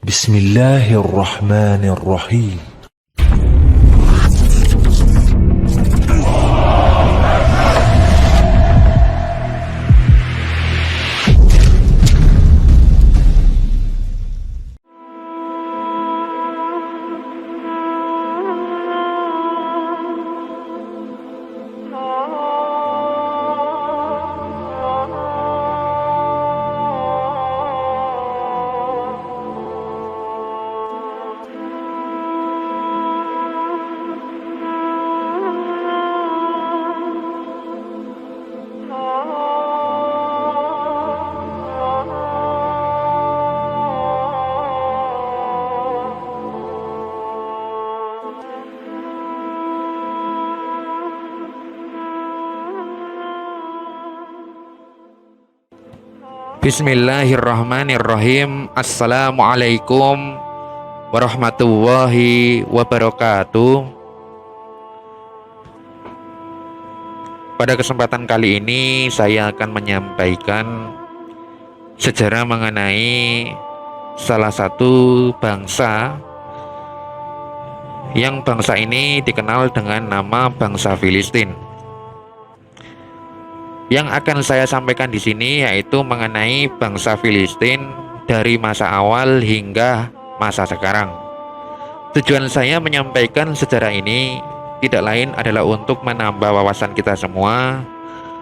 Bismillahirrahmanirrahim. Bismillahirrahmanirrahim. Assalamualaikum warahmatullahi wabarakatuh. Pada kesempatan kali ini saya akan menyampaikan sejarah mengenai salah satu bangsa yang bangsa ini dikenal dengan nama bangsa Filistin. Yang akan saya sampaikan di sini yaitu mengenai bangsa Filistin dari masa awal hingga masa sekarang. Tujuan saya menyampaikan sejarah ini tidak lain adalah untuk menambah wawasan kita semua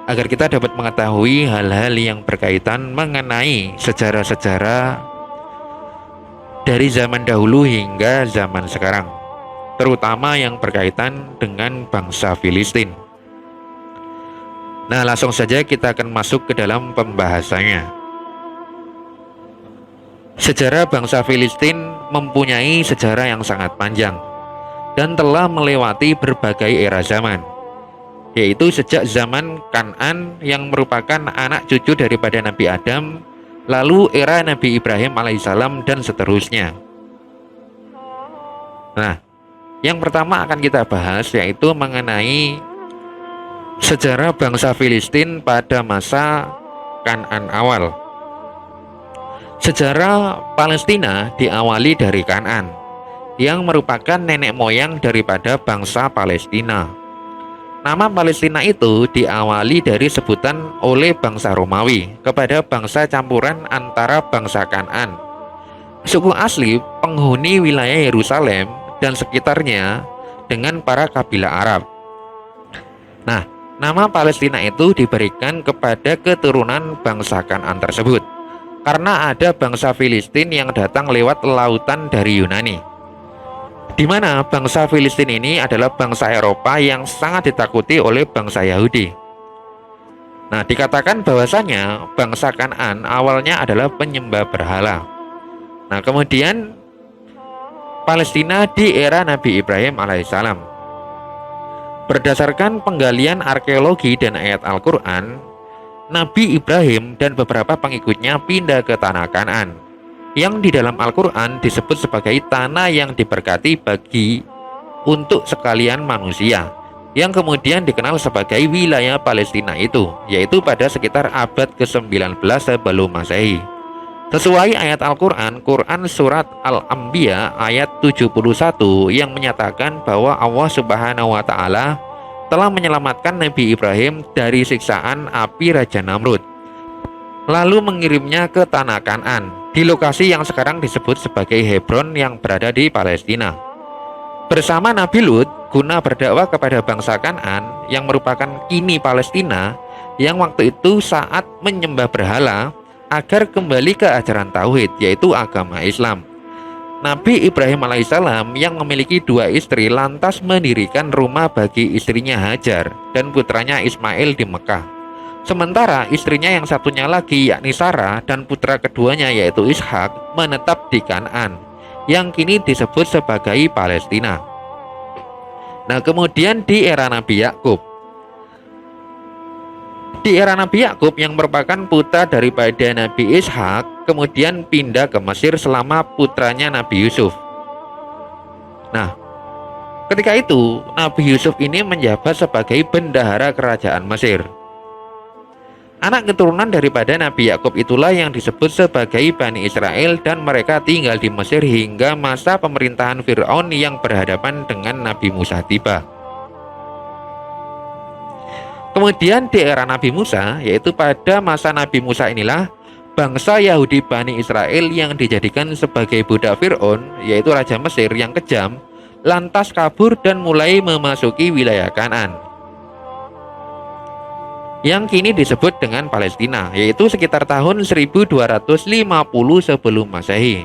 agar kita dapat mengetahui hal-hal yang berkaitan mengenai sejarah-sejarah dari zaman dahulu hingga zaman sekarang, terutama yang berkaitan dengan bangsa Filistin. Nah, langsung saja kita akan masuk ke dalam pembahasannya. Sejarah bangsa Filistin mempunyai sejarah yang sangat panjang dan telah melewati berbagai era zaman, yaitu sejak zaman Kan'an yang merupakan anak cucu daripada Nabi Adam, lalu era Nabi Ibrahim alaihissalam dan seterusnya. Nah, yang pertama akan kita bahas yaitu mengenai sejarah bangsa Filistin pada masa Kan'an awal. Sejarah Palestina diawali dari Kan'an, yang merupakan nenek moyang daripada bangsa Palestina. Nama Palestina itu diawali dari sebutan oleh bangsa Romawi kepada bangsa campuran antara bangsa Kan'an, suku asli penghuni wilayah Yerusalem dan sekitarnya, dengan para kabilah Arab. Nah, nama Palestina itu diberikan kepada keturunan bangsa Kan'an tersebut karena ada bangsa Filistin yang datang lewat lautan dari Yunani, di mana bangsa Filistin ini adalah bangsa Eropa yang sangat ditakuti oleh bangsa Yahudi. Nah, dikatakan bahwasanya bangsa Kan'an awalnya adalah penyembah berhala. Nah, kemudian Palestina di era Nabi Ibrahim alaihissalam. Berdasarkan penggalian arkeologi dan ayat Al-Quran, Nabi Ibrahim dan beberapa pengikutnya pindah ke tanah Kan'an, yang di dalam Al-Quran disebut sebagai tanah yang diberkati bagi untuk sekalian manusia, yang kemudian dikenal sebagai wilayah Palestina itu, yaitu pada sekitar abad ke-19 sebelum Masehi. Sesuai ayat Al-Quran, Quran Surat Al-Anbiya ayat 71 yang menyatakan bahwa Allah Subhanahu wa Ta'ala telah menyelamatkan Nabi Ibrahim dari siksaan api Raja Namrud, lalu mengirimnya ke tanah Kan'an, di lokasi yang sekarang disebut sebagai Hebron yang berada di Palestina, bersama Nabi Lut guna berdakwah kepada bangsa Kan'an yang merupakan kini Palestina, yang waktu itu saat menyembah berhala, agar kembali ke ajaran tauhid, yaitu agama Islam. Nabi Ibrahim alaihissalam yang memiliki dua istri lantas mendirikan rumah bagi istrinya Hajar dan putranya Ismail di Mekah. Sementara istrinya yang satunya lagi yakni Sarah dan putra keduanya yaitu Ishak menetap di Kan'an, yang kini disebut sebagai Palestina. Nah, kemudian di era Nabi Yakub, yang merupakan putra daripada Nabi Ishak, kemudian pindah ke Mesir selama putranya Nabi Yusuf. Nah, ketika itu Nabi Yusuf ini menjabat sebagai bendahara kerajaan Mesir. Anak keturunan daripada Nabi Yakub itulah yang disebut sebagai Bani Israel, dan mereka tinggal di Mesir hingga masa pemerintahan Fir'aun yang berhadapan dengan Nabi Musa tiba. Kemudian di era Nabi Musa, yaitu pada masa Nabi Musa inilah bangsa Yahudi Bani Israel yang dijadikan sebagai budak Fir'aun, yaitu Raja Mesir yang kejam, lantas kabur dan mulai memasuki wilayah Kanaan, yang kini disebut dengan Palestina, yaitu sekitar tahun 1250 sebelum Masehi.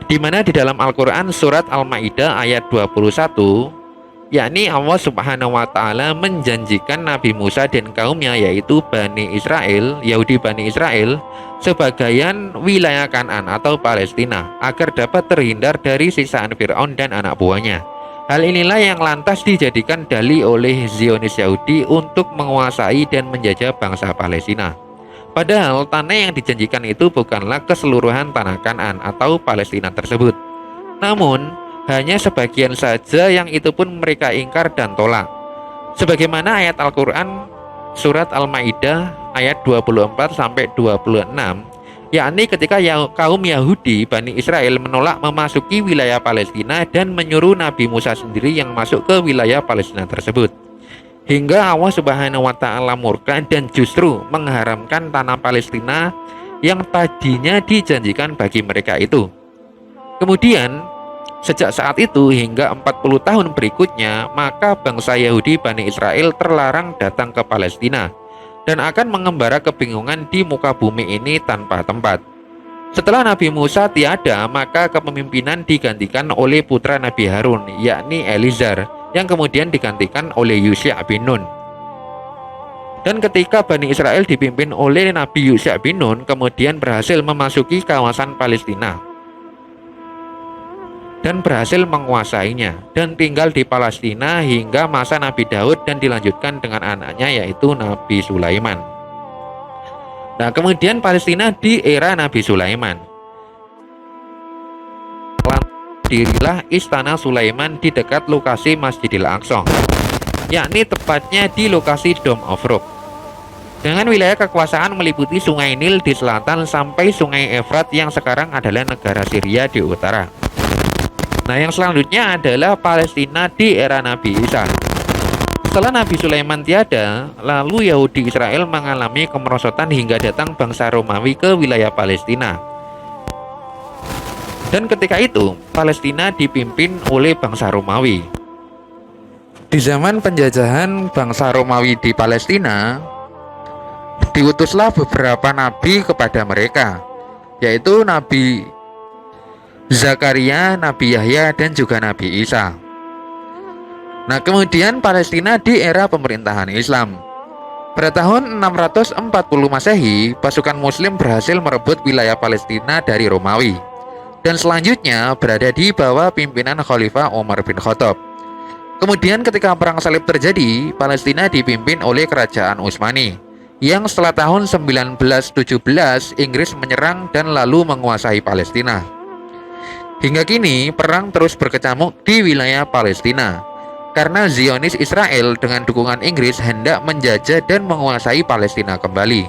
Di mana di dalam Al-Quran surat Al-Maidah ayat 21, yakni Allah Subhanahu wa Ta'ala menjanjikan Nabi Musa dan kaumnya, yaitu Bani Israel, Yahudi Bani Israel, sebagian wilayah Kanaan atau Palestina, agar dapat terhindar dari siksaan Fir'aun dan anak buahnya. Hal inilah yang lantas dijadikan dalih oleh Zionis Yahudi untuk menguasai dan menjajah bangsa Palestina. Padahal tanah yang dijanjikan itu bukanlah keseluruhan tanah Kanaan atau Palestina tersebut, namun hanya sebagian saja, yang itu pun mereka ingkar dan tolak. Sebagaimana ayat Al-Quran surat Al-Maidah ayat 24-26, yakni ketika kaum Yahudi Bani Israel menolak memasuki wilayah Palestina dan menyuruh Nabi Musa sendiri yang masuk ke wilayah Palestina tersebut, hingga Allah Subhanahu wa Ta'ala murka dan justru mengharamkan tanah Palestina yang tadinya dijanjikan bagi mereka itu. Kemudian sejak saat itu hingga 40 tahun berikutnya, maka bangsa Yahudi Bani Israel terlarang datang ke Palestina dan akan mengembara kebingungan di muka bumi ini tanpa tempat. Setelah Nabi Musa tiada, maka kepemimpinan digantikan oleh putra Nabi Harun, yakni Elizar, yang kemudian digantikan oleh Yusya bin Nun. Dan ketika Bani Israel dipimpin oleh Nabi Yusya bin Nun, kemudian berhasil memasuki kawasan Palestina dan berhasil menguasainya dan tinggal di Palestina hingga masa Nabi Daud, dan dilanjutkan dengan anaknya yaitu Nabi Sulaiman. Nah, kemudian Palestina di era Nabi Sulaiman, dirilah Istana Sulaiman di dekat lokasi Masjidil Aqsa, yakni tepatnya di lokasi Dome of Rock, dengan wilayah kekuasaan meliputi Sungai Nil di selatan sampai Sungai Efrat yang sekarang adalah negara Syria di utara. Nah, yang selanjutnya adalah Palestina di era Nabi Isa. Setelah Nabi Sulaiman tiada, lalu Yahudi Israel mengalami kemerosotan hingga datang bangsa Romawi ke wilayah Palestina. Dan ketika itu, Palestina dipimpin oleh bangsa Romawi. Di zaman penjajahan bangsa Romawi di Palestina, diutuslah beberapa nabi kepada mereka, yaitu Nabi Zakaria, Nabi Yahya, dan juga Nabi Isa. Nah, kemudian Palestina di era pemerintahan Islam. Pada tahun 640 Masehi, pasukan Muslim berhasil merebut wilayah Palestina dari Romawi, dan selanjutnya berada di bawah pimpinan Khalifah Umar bin Khattab. Kemudian ketika Perang Salib terjadi, Palestina dipimpin oleh Kerajaan Utsmani, yang setelah tahun 1917 Inggris menyerang dan lalu menguasai Palestina. Hingga kini perang terus berkecamuk di wilayah Palestina karena Zionis Israel dengan dukungan Inggris hendak menjajah dan menguasai Palestina kembali.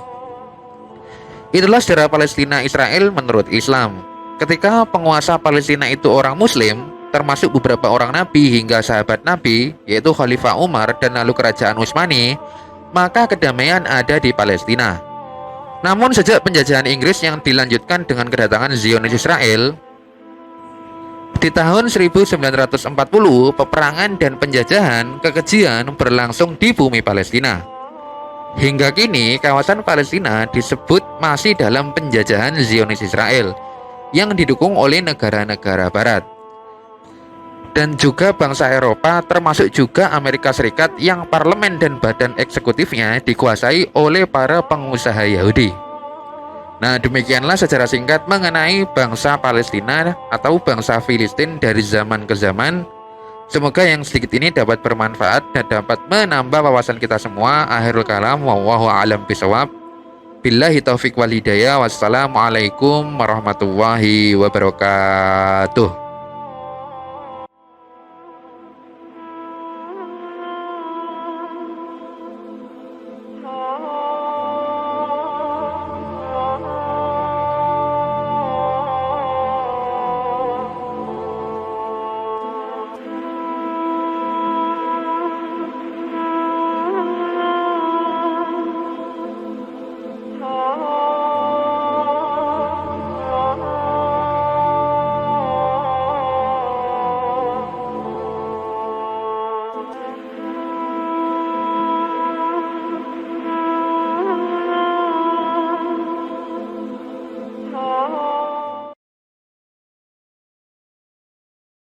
Itulah sejarah Palestina Israel menurut Islam. Ketika penguasa Palestina itu orang Muslim, termasuk beberapa orang Nabi hingga sahabat Nabi, yaitu Khalifah Umar dan lalu Kerajaan Utsmani, maka kedamaian ada di Palestina. Namun sejak penjajahan Inggris yang dilanjutkan dengan kedatangan Zionis Israel, di tahun 1940, peperangan dan penjajahan kekejian berlangsung di bumi Palestina. Hingga kini, kawasan Palestina disebut masih dalam penjajahan Zionis Israel yang didukung oleh negara-negara Barat dan juga bangsa Eropa, termasuk juga Amerika Serikat yang parlemen dan badan eksekutifnya dikuasai oleh para pengusaha Yahudi. Nah, demikianlah sejarah singkat mengenai bangsa Palestina atau bangsa Filistin dari zaman ke zaman. Semoga yang sedikit ini dapat bermanfaat dan dapat menambah wawasan kita semua. Akhirul kalam, wallahu a'lam bishawab. Billahi taufik wal hidayah. Wassalamualaikum warahmatullahi wabarakatuh.